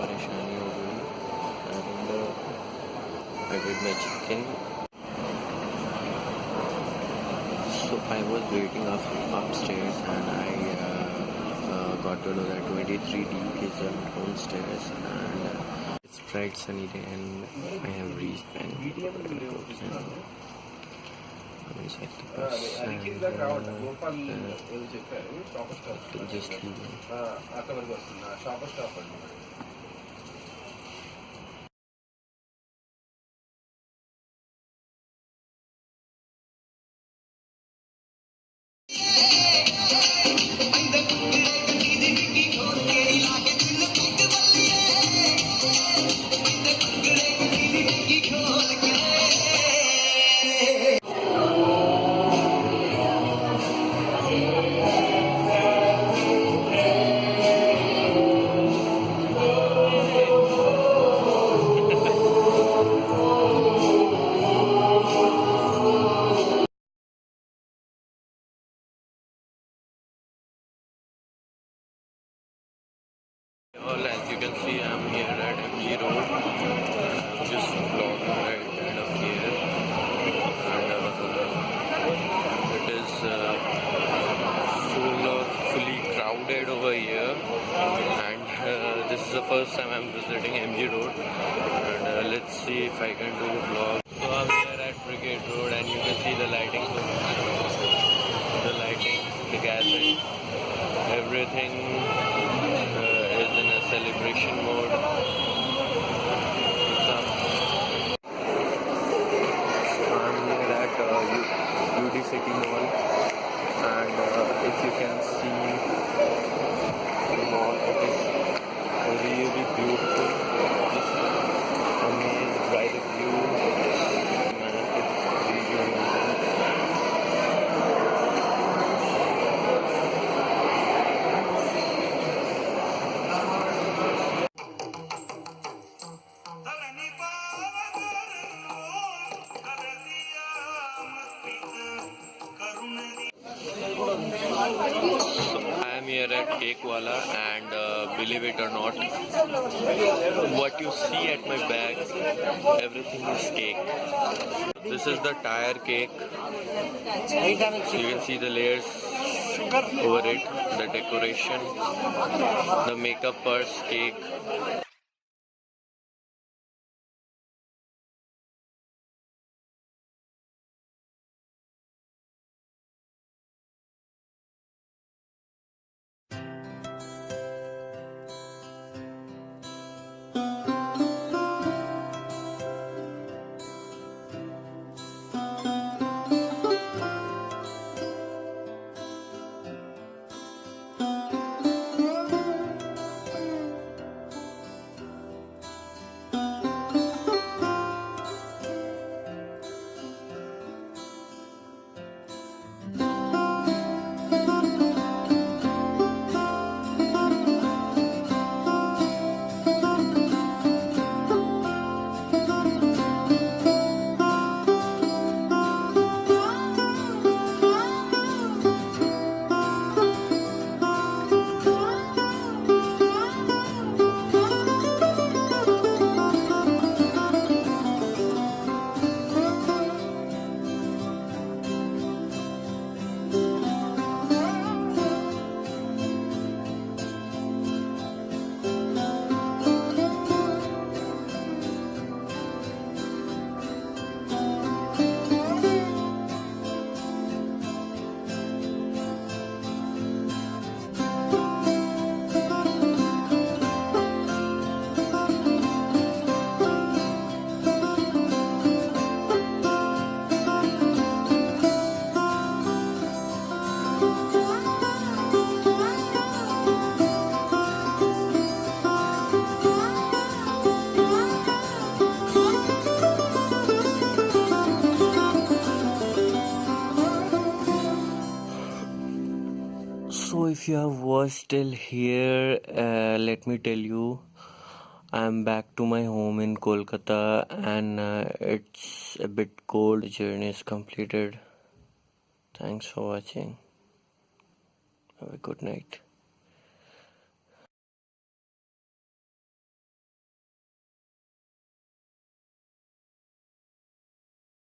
परेशानी हो गई and I did my check-in. So I was waiting upstairs and I got to know that 23D is downstairs and it's bright sunny day and I have reached Bangalore airport and I'm inside the bus and just leaving. Well, as you can see, I'm here at MG Road. I'm just vlogging right kind of here, and it is fully crowded over here. And this is the first time I'm visiting MG Road, and let's see if I can do a vlog. So I'm here at Brigade Road, and you can see the lighting, the gathering, everything. In a celebration mode. I'm here at UD City Mall, and if you can see the mall, it is really beautiful. Just amazed by the view, and it's really amazing. I am here at Cake Wala and believe it or not, what you see at my bag, everything is cake. This is the tire cake. You can see the layers over it, the decoration, the makeup purse cake. So if you have watched till here, let me tell you, I'm back to my home in Kolkata and it's a bit cold. The journey is completed. Thanks for watching. Have a good night.